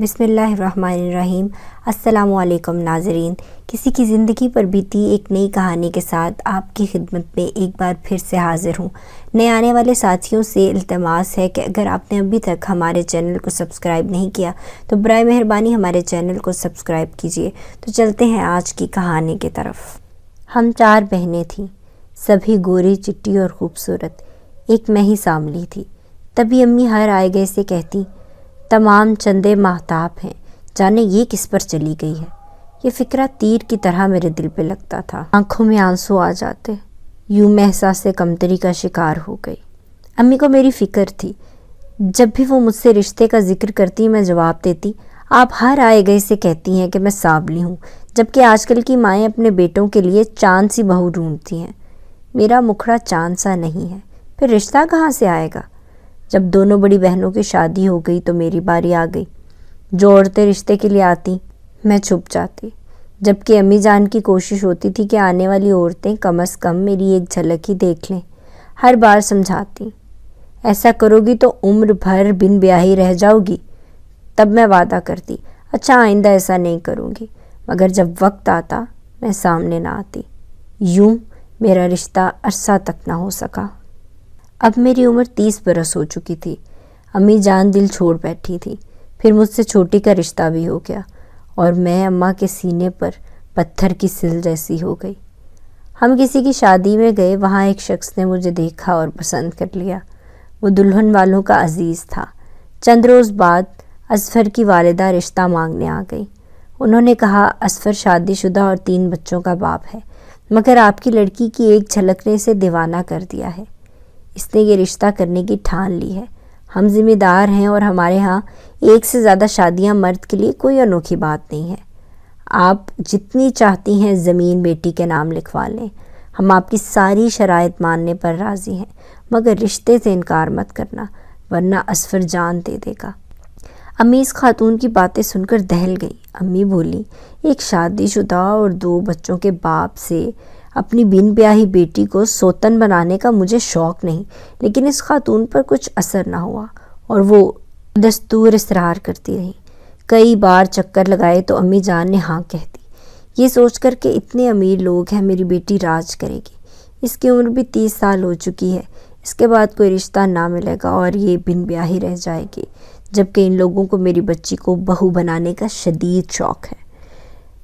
بسم اللہ الرحمن الرحیم۔ السلام علیکم ناظرین، کسی کی زندگی پر بیتی ایک نئی کہانی کے ساتھ آپ کی خدمت میں ایک بار پھر سے حاضر ہوں۔ نئے آنے والے ساتھیوں سے التماس ہے کہ اگر آپ نے ابھی تک ہمارے چینل کو سبسکرائب نہیں کیا تو برائے مہربانی ہمارے چینل کو سبسکرائب کیجیے۔ تو چلتے ہیں آج کی کہانی کی طرف۔ ہم 4 بہنیں تھیں، سبھی گوری چٹی اور خوبصورت، ایک میں ہی ساملی تھی۔ تبھی امی ہر آئے گئے سے کہتی، تمام چندے ماہتاب ہیں، جانے یہ کس پر چلی گئی ہے۔ یہ فکرہ تیر کی طرح میرے دل پہ لگتا تھا، آنکھوں میں آنسو آ جاتے، یوں میں احساس کمتری کا شکار ہو گئی۔ امی کو میری فکر تھی، جب بھی وہ مجھ سے رشتے کا ذکر کرتی میں جواب دیتی، آپ ہر آئے گئے سے کہتی ہیں کہ میں سانولی ہوں، جبکہ آج کل کی مائیں اپنے بیٹوں کے لیے چاند سی بہو ڈھونڈتی ہیں۔ میرا مکھڑا چاند سا نہیں ہے، پھر رشتہ کہاں سے آئے گا؟ جب دونوں بڑی بہنوں کی شادی ہو گئی تو میری باری آ گئی۔ جو عورتیں رشتے کے لیے آتی میں چھپ جاتی، جبکہ امی جان کی کوشش ہوتی تھی کہ آنے والی عورتیں کم از کم میری ایک جھلک ہی دیکھ لیں۔ ہر بار سمجھاتی، ایسا کرو گی تو عمر بھر بن بیاہی رہ جاؤ گی۔ تب میں وعدہ کرتی، اچھا آئندہ ایسا نہیں کروں گی، مگر جب وقت آتا میں سامنے نہ آتی۔ یوں میرا رشتہ عرصہ تک نہ ہو سکا۔ اب میری عمر 30 برس ہو چکی تھی، امی جان دل چھوڑ بیٹھی تھی، پھر مجھ سے چھوٹی کا رشتہ بھی ہو گیا اور میں اماں کے سینے پر پتھر کی سل جیسی ہو گئی۔ ہم کسی کی شادی میں گئے، وہاں ایک شخص نے مجھے دیکھا اور پسند کر لیا۔ وہ دلہن والوں کا عزیز تھا۔ چند روز بعد اصفر کی والدہ رشتہ مانگنے آ گئی۔ انہوں نے کہا، اصفر شادی شدہ اور 3 بچوں کا باپ ہے، مگر آپ کی لڑکی کی ایک جھلک نے اسے دیوانہ کر دیا ہے۔ اس نے یہ رشتہ کرنے کی ٹھان لی ہے۔ ہم ذمہ دار ہیں اور ہمارے ہاں 1 سے زیادہ شادیاں مرد کے لیے کوئی انوکھی بات نہیں ہے۔ آپ جتنی چاہتی ہیں زمین بیٹی کے نام لکھوا لیں، ہم آپ کی ساری شرائط ماننے پر راضی ہیں، مگر رشتے سے انکار مت کرنا، ورنہ اصفر جان دے دے گا۔ امی اس خاتون کی باتیں سن کر دہل گئی۔ امی بولی، ایک شادی شدہ اور 2 بچوں کے باپ سے اپنی بن بیاہی بیٹی کو سوتن بنانے کا مجھے شوق نہیں، لیکن اس خاتون پر کچھ اثر نہ ہوا اور وہ دستور اصرار کرتی رہی۔ کئی بار چکر لگائے تو امی جان نے ہاں کہہ دی، یہ سوچ کر کہ اتنے امیر لوگ ہیں، میری بیٹی راج کرے گی۔ اس کی عمر بھی 30 سال ہو چکی ہے، اس کے بعد کوئی رشتہ نہ ملے گا اور یہ بن بیاہی رہ جائے گی، جبکہ ان لوگوں کو میری بچی کو بہو بنانے کا شدید شوق ہے۔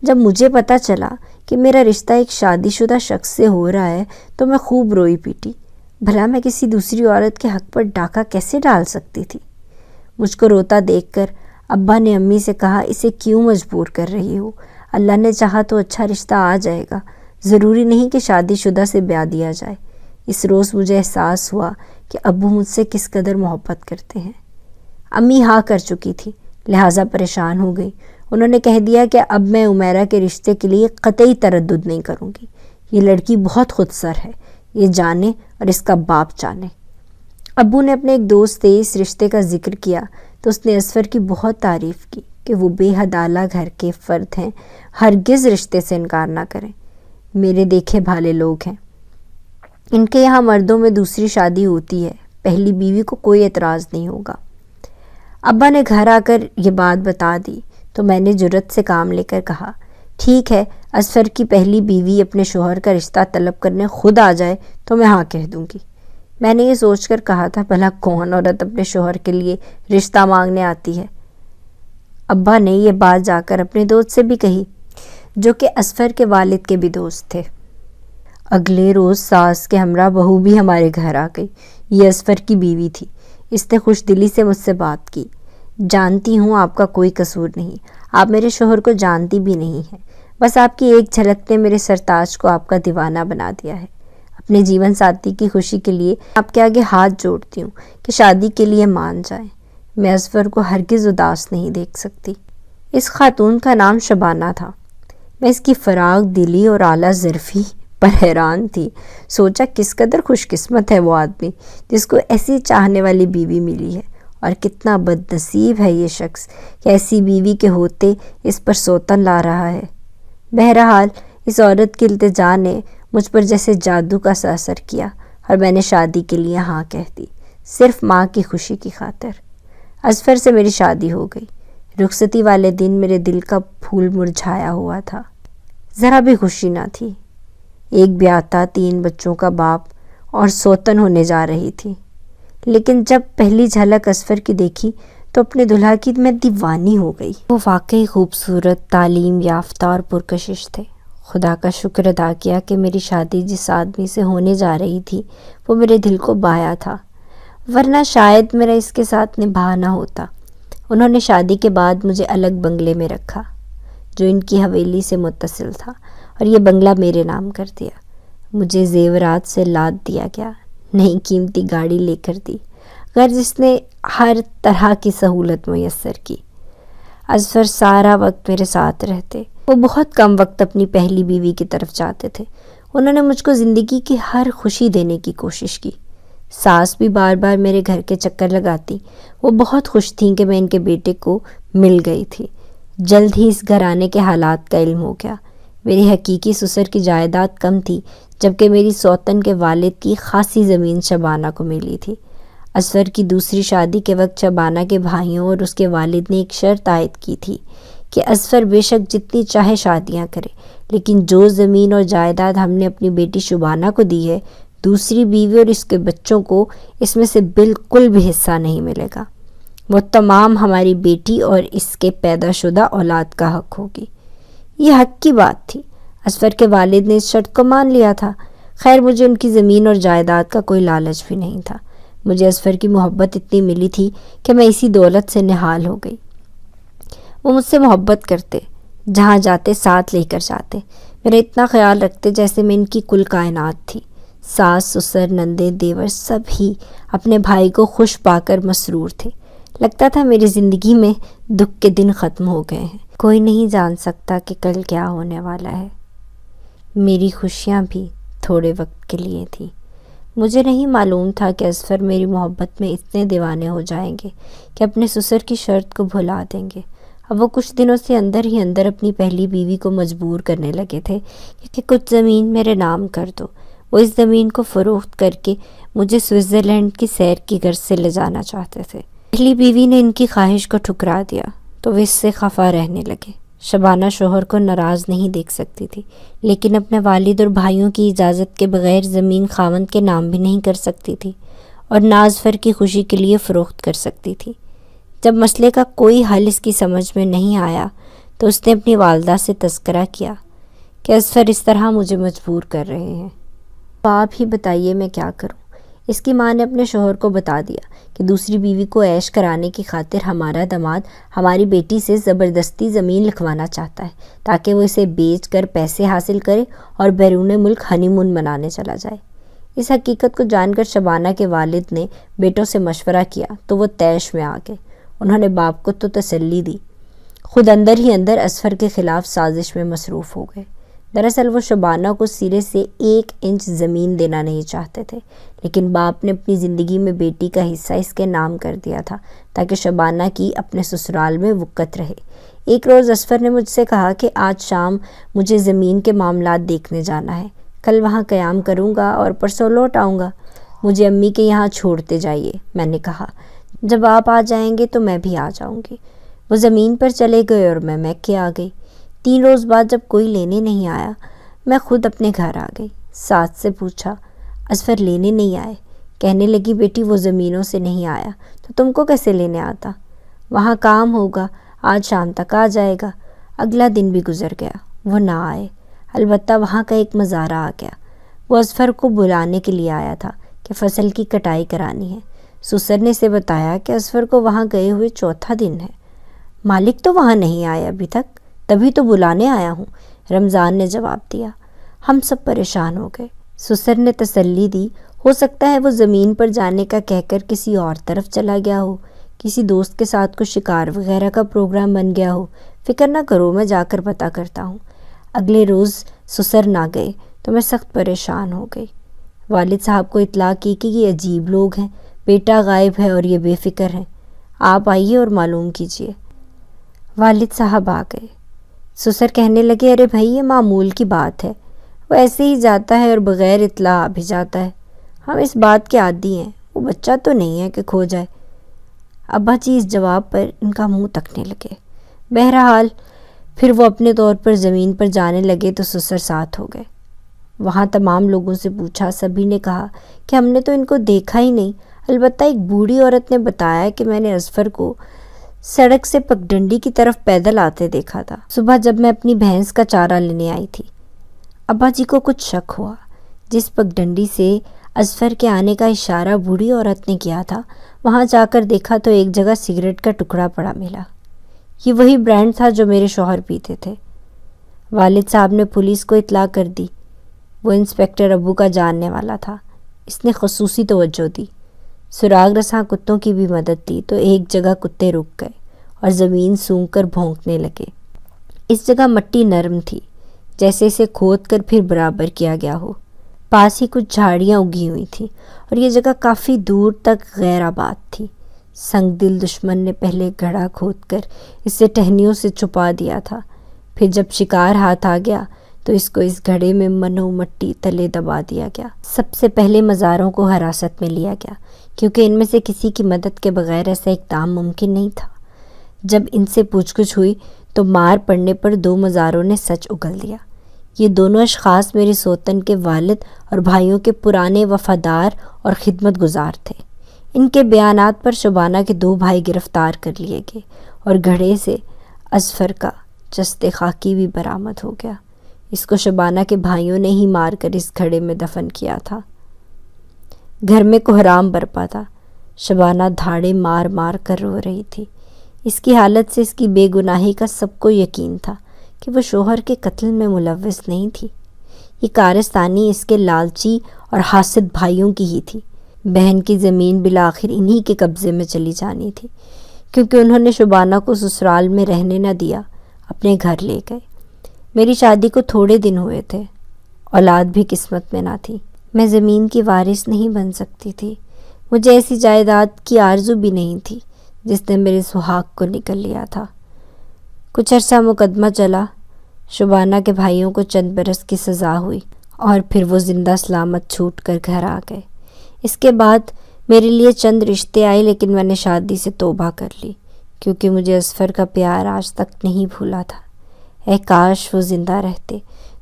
جب مجھے پتہ چلا کہ میرا رشتہ ایک شادی شدہ شخص سے ہو رہا ہے تو میں خوب روئی پیٹی۔ بھلا میں کسی دوسری عورت کے حق پر ڈاکہ کیسے ڈال سکتی تھی؟ مجھ کو روتا دیکھ کر ابا نے امی سے کہا، اسے کیوں مجبور کر رہی ہو؟ اللہ نے چاہا تو اچھا رشتہ آ جائے گا، ضروری نہیں کہ شادی شدہ سے بیاہ دیا جائے۔ اس روز مجھے احساس ہوا کہ ابو مجھ سے کس قدر محبت کرتے ہیں۔ امی ہاں کر چکی تھی، لہٰذا پریشان ہو گئی۔ انہوں نے کہہ دیا کہ اب میں عمیرہ کے رشتے کے لیے قطعی تردد نہیں کروں گی۔ یہ لڑکی بہت خود سر ہے، یہ جانے اور اس کا باپ جانے۔ ابو نے اپنے ایک دوست سے اس رشتے کا ذکر کیا تو اس نے اصفر کی بہت تعریف کی کہ وہ بے حد اعلیٰ گھر کے فرد ہیں، ہرگز رشتے سے انکار نہ کریں۔ میرے دیکھے بھالے لوگ ہیں، ان کے یہاں مردوں میں دوسری شادی ہوتی ہے، پہلی بیوی کو کوئی اعتراض نہیں ہوگا۔ ابا نے گھر آ کر یہ بات بتا دی تو میں نے جرأت سے کام لے کر کہا، ٹھیک ہے، اصفر کی پہلی بیوی اپنے شوہر کا رشتہ طلب کرنے خود آ جائے تو میں ہاں کہہ دوں گی۔ میں نے یہ سوچ کر کہا تھا، بھلا کون عورت اپنے شوہر کے لیے رشتہ مانگنے آتی ہے؟ ابا نے یہ بات جا کر اپنے دوست سے بھی کہی، جو کہ اصفر کے والد کے بھی دوست تھے۔ اگلے روز ساس کے ہمراہ بہو بھی ہمارے گھر آ گئی۔ یہ اصفر کی بیوی تھی۔ اس نے خوش دلی سے مجھ سے بات کی، جانتی ہوں آپ کا کوئی قصور نہیں، آپ میرے شوہر کو جانتی بھی نہیں ہیں، بس آپ کی ایک جھلک نے میرے سرتاج کو آپ کا دیوانہ بنا دیا ہے۔ اپنے جیون ساتھی کی خوشی کے لیے آپ کے آگے ہاتھ جوڑتی ہوں کہ شادی کے لیے مان جائیں۔ میں اصفر کو ہرگز اداس نہیں دیکھ سکتی۔ اس خاتون کا نام شبانہ تھا۔ میں اس کی فراغ دلی اور اعلیٰ ظرفی پر حیران تھی۔ سوچا کس قدر خوش قسمت ہے وہ آدمی جس کو ایسی چاہنے والی بیوی ملی ہے، اور کتنا بد نصیب ہے یہ شخص کہ ایسی بیوی کے ہوتے اس پر سوتن لا رہا ہے۔ بہرحال اس عورت کی التجا نے مجھ پر جیسے جادو کا سا اثر کیا اور میں نے شادی کے لیے ہاں کہہ دی، صرف ماں کی خوشی کی خاطر۔ اصفر سے میری شادی ہو گئی۔ رخصتی والے دن میرے دل کا پھول مرجھایا ہوا تھا، ذرا بھی خوشی نہ تھی۔ ایک بیاہتا 3 بچوں کا باپ اور سوتن ہونے جا رہی تھی، لیکن جب پہلی جھلک اصفر کی دیکھی تو اپنے دلہا کی میں دیوانی ہو گئی۔ وہ واقعی خوبصورت، تعلیم یافتہ اور پرکشش تھے۔ خدا کا شکر ادا کیا کہ میری شادی جس آدمی سے ہونے جا رہی تھی وہ میرے دل کو بھایا تھا، ورنہ شاید میرا اس کے ساتھ نبھا نہ ہوتا۔ انہوں نے شادی کے بعد مجھے الگ بنگلے میں رکھا جو ان کی حویلی سے متصل تھا، اور یہ بنگلہ میرے نام کر دیا۔ مجھے زیورات سے لاد دیا گیا، نئی قیمتی گاڑی لے کر دی، گھر جس نے ہر طرح کی سہولت میسر کی۔ اصفر سارا وقت میرے ساتھ رہتے۔ وہ بہت کم وقت اپنی پہلی بیوی کی طرف جاتے تھے۔ انہوں نے مجھ کو زندگی کی ہر خوشی دینے کی کوشش کی۔ ساس بھی بار بار میرے گھر کے چکر لگاتی۔ وہ بہت خوش تھیں کہ میں ان کے بیٹے کو مل گئی تھی۔ جلد ہی اس گھرانے کے حالات کا علم ہو گیا۔ میری حقیقی سسر کی جائیداد کم تھی، جبکہ میری سوتن کے والد کی خاصی زمین شبانہ کو ملی تھی۔ اصفر کی دوسری شادی کے وقت شبانہ کے بھائیوں اور اس کے والد نے ایک شرط عائد کی تھی کہ اصفر بے شک جتنی چاہے شادیاں کرے، لیکن جو زمین اور جائیداد ہم نے اپنی بیٹی شبانہ کو دی ہے، دوسری بیوی اور اس کے بچوں کو اس میں سے بالکل بھی حصہ نہیں ملے گا۔ وہ تمام ہماری بیٹی اور اس کے پیدا شدہ اولاد کا حق ہوگی۔ یہ حق کی بات تھی۔ اصفر کے والد نے اس شرط کو مان لیا تھا۔ خیر، مجھے ان کی زمین اور جائیداد کا کوئی لالچ بھی نہیں تھا۔ مجھے اصفر کی محبت اتنی ملی تھی کہ میں اسی دولت سے نہال ہو گئی۔ وہ مجھ سے محبت کرتے، جہاں جاتے ساتھ لے کر جاتے، میرا اتنا خیال رکھتے جیسے میں ان کی کل کائنات تھی۔ ساس، سسر، نندے، دیور سب ہی اپنے بھائی کو خوش پا کر مسرور تھے۔ لگتا تھا میری زندگی میں دکھ کے دن ختم ہو گئے ہیں۔ کوئی نہیں جان سکتا کہ کل کیا ہونے والا ہے۔ میری خوشیاں بھی تھوڑے وقت کے لیے تھیں۔ مجھے نہیں معلوم تھا کہ اصفر میری محبت میں اتنے دیوانے ہو جائیں گے کہ اپنے سسر کی شرط کو بھلا دیں گے۔ اب وہ کچھ دنوں سے اندر ہی اندر اپنی پہلی بیوی کو مجبور کرنے لگے تھے کہ کچھ زمین میرے نام کر دو۔ وہ اس زمین کو فروخت کر کے مجھے سوئٹزرلینڈ کی سیر کی غرض سے لے جانا چاہتے تھے۔ پہلی بیوی نے ان کی خواہش کو ٹھکرا دیا تو وہ اس سے خفا رہنے لگے۔ شبانہ شوہر کو ناراض نہیں دیکھ سکتی تھی، لیکن اپنے والد اور بھائیوں کی اجازت کے بغیر زمین خاوند کے نام بھی نہیں کر سکتی تھی، اور نہ اصفر کی خوشی کے لیے فروخت کر سکتی تھی۔ جب مسئلے کا کوئی حل اس کی سمجھ میں نہیں آیا تو اس نے اپنی والدہ سے تذکرہ کیا کہ اصفر اس طرح مجھے مجبور کر رہے ہیں، تو آپ ہی بتائیے میں کیا کروں۔ اس کی ماں نے اپنے شوہر کو بتا دیا کہ دوسری بیوی کو عیش کرانے کی خاطر ہمارا داماد ہماری بیٹی سے زبردستی زمین لکھوانا چاہتا ہے تاکہ وہ اسے بیچ کر پیسے حاصل کرے اور بیرون ملک ہنی مون منانے چلا جائے۔ اس حقیقت کو جان کر شبانہ کے والد نے بیٹوں سے مشورہ کیا تو وہ طیش میں آ گئے۔ انہوں نے باپ کو تو تسلی دی، خود اندر ہی اندر اصفر کے خلاف سازش میں مصروف ہو گئے۔ دراصل وہ شبانہ کو سرے سے 1 انچ زمین دینا نہیں چاہتے تھے، لیکن باپ نے اپنی زندگی میں بیٹی کا حصہ اس کے نام کر دیا تھا تاکہ شبانہ کی اپنے سسرال میں وقت رہے۔ ایک روز اصفر نے مجھ سے کہا کہ آج شام مجھے زمین کے معاملات دیکھنے جانا ہے، کل وہاں قیام کروں گا اور پرسوں لوٹ آؤں گا، مجھے امی کے یہاں چھوڑتے جائیے۔ میں نے کہا جب آپ آ جائیں گے تو میں بھی آ جاؤں گی۔ وہ زمین پر چلے گئے اور میں میکے آ گئی۔ 3 روز بعد جب کوئی لینے نہیں آیا، میں خود اپنے گھر آ گئی۔ ساس سے پوچھا، اصفر لینے نہیں آئے؟ کہنے لگی بیٹی وہ زمینوں سے نہیں آیا تو تم کو کیسے لینے آتا؟ وہاں کام ہوگا، آج شام تک آ جائے گا۔ اگلا دن بھی گزر گیا، وہ نہ آئے۔ البتہ وہاں کا ایک مظاہرہ آ گیا۔ وہ اصفر کو بلانے کے لیے آیا تھا کہ فصل کی کٹائی کرانی ہے۔ سسر نے اسے بتایا کہ اصفر کو وہاں گئے ہوئے 4تھا دن ہے۔ مالک تو وہاں نہیں آئے ابھی تک، تبھی تو بلانے آیا ہوں، رمضان نے جواب دیا۔ ہم سب پریشان ہو گئے۔ سسر نے تسلی دی، ہو سکتا ہے وہ زمین پر جانے کا کہہ کر کسی اور طرف چلا گیا ہو، کسی دوست کے ساتھ کوئی شکار وغیرہ کا پروگرام بن گیا ہو۔ فکر نہ کرو، میں جا کر پتہ کرتا ہوں۔ اگلے روز سسر نہ گئے تو میں سخت پریشان ہو گئی۔ والد صاحب کو اطلاع کی کہ یہ عجیب لوگ ہیں، بیٹا غائب ہے اور یہ بے فکر ہیں، آپ آئیے اور معلوم کیجیے۔ والد صاحب آ گئے۔ سسر کہنے لگے، ارے بھائی یہ معمول کی بات ہے، وہ ایسے ہی جاتا ہے اور بغیر اطلاع آ بھی جاتا ہے، ہم اس بات کے عادی ہیں، وہ بچہ تو نہیں ہے کہ کھو جائے۔ ابا جی اس جواب پر ان کا منہ تکنے لگے۔ بہرحال پھر وہ اپنے طور پر زمین پر جانے لگے تو سسر ساتھ ہو گئے۔ وہاں تمام لوگوں سے پوچھا، سبھی نے کہا کہ ہم نے تو ان کو دیکھا ہی نہیں، البتہ ایک بوڑھی عورت نے بتایا کہ میں نے اظفر کو سڑک سے پگڈنڈی کی طرف پیدل آتے دیکھا تھا صبح جب میں اپنی بھینس کا چارہ لینے آئی تھی۔ ابا جی کو کچھ شک ہوا۔ جس پگڈنڈی سے اظفر کے آنے کا اشارہ بوڑھی عورت نے کیا تھا وہاں جا کر دیکھا تو ایک جگہ سگریٹ کا ٹکڑا پڑا ملا۔ یہ وہی برانڈ تھا جو میرے شوہر پیتے تھے۔ والد صاحب نے پولیس کو اطلاع کر دی۔ وہ انسپکٹر ابو کا جاننے والا تھا۔ اس نے خصوصی توجہ دی، سراغ رساں کتوں کی بھی مدد دی تو ایک جگہ کتے رک گئے اور زمین سونگھ کر بھونکنے لگے۔ اس جگہ مٹی نرم تھی، جیسے اسے کھود کر پھر برابر کیا گیا ہو۔ پاس ہی کچھ جھاڑیاں اگی ہوئی تھیں اور یہ جگہ کافی دور تک غیر آباد تھی۔ سنگ دل دشمن نے پہلے گڑھا کھود کر اسے ٹہنیوں سے چھپا دیا تھا، پھر جب شکار ہاتھ آ گیا تو اس کو اس گڑھے میں منو مٹی تلے دبا دیا گیا۔ سب سے پہلے مزاروں کو حراست میں لیا گیا کیونکہ ان میں سے کسی کی مدد کے بغیر ایسا اقدام ممکن نہیں تھا۔ جب ان سے پوچھ گچھ ہوئی تو مار پڑنے پر 2 مزاروں نے سچ اگل دیا۔ یہ دونوں اشخاص میرے سوتن کے والد اور بھائیوں کے پرانے وفادار اور خدمت گزار تھے۔ ان کے بیانات پر شبانہ کے 2 بھائی گرفتار کر لیے گئے اور گھڑے سے اظفر کا جسد خاکی بھی برآمد ہو گیا۔ اس کو شبانہ کے بھائیوں نے ہی مار کر اس گھڑے میں دفن کیا تھا۔ گھر میں کوہرام برپا تھا۔ شبانہ دھاڑے مار مار کر رو رہی تھی۔ اس کی حالت سے اس کی بے گناہی کا سب کو یقین تھا کہ وہ شوہر کے قتل میں ملوث نہیں تھی۔ یہ کارستانی اس کے لالچی اور حاسد بھائیوں کی ہی تھی۔ بہن کی زمین بالآخر انہی کے قبضے میں چلی جانی تھی کیونکہ انہوں نے شبانہ کو سسرال میں رہنے نہ دیا، اپنے گھر لے گئے۔ میری شادی کو تھوڑے دن ہوئے تھے، اولاد بھی قسمت میں نہ تھی۔ میں زمین کی وارث نہیں بن سکتی تھی۔ مجھے ایسی جائیداد کی آرزو بھی نہیں تھی جس نے میرے سہاگ کو نکل لیا تھا۔ کچھ عرصہ مقدمہ چلا، شبانہ کے بھائیوں کو چند برس کی سزا ہوئی اور پھر وہ زندہ سلامت چھوٹ کر گھر آ گئے۔ اس کے بعد میرے لیے چند رشتے آئے لیکن میں نے شادی سے توبہ کر لی کیونکہ مجھے اظفر کا پیار آج تک نہیں بھولا تھا۔ اے کاش وہ زندہ رہتے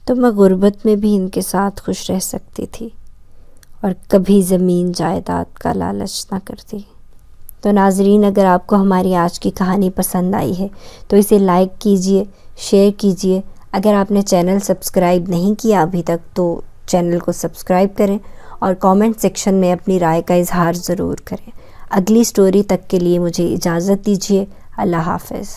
تو میں غربت میں بھی ان کے ساتھ خوش رہ سکتی تھی اور کبھی زمین جائیداد کا لالچ نہ کرتی۔ تو ناظرین، اگر آپ کو ہماری آج کی کہانی پسند آئی ہے تو اسے لائک کیجئے، شیئر کیجئے۔ اگر آپ نے چینل سبسکرائب نہیں کیا ابھی تک تو چینل کو سبسکرائب کریں اور کامنٹ سیکشن میں اپنی رائے کا اظہار ضرور کریں۔ اگلی سٹوری تک کے لیے مجھے اجازت دیجیے۔ اللہ حافظ۔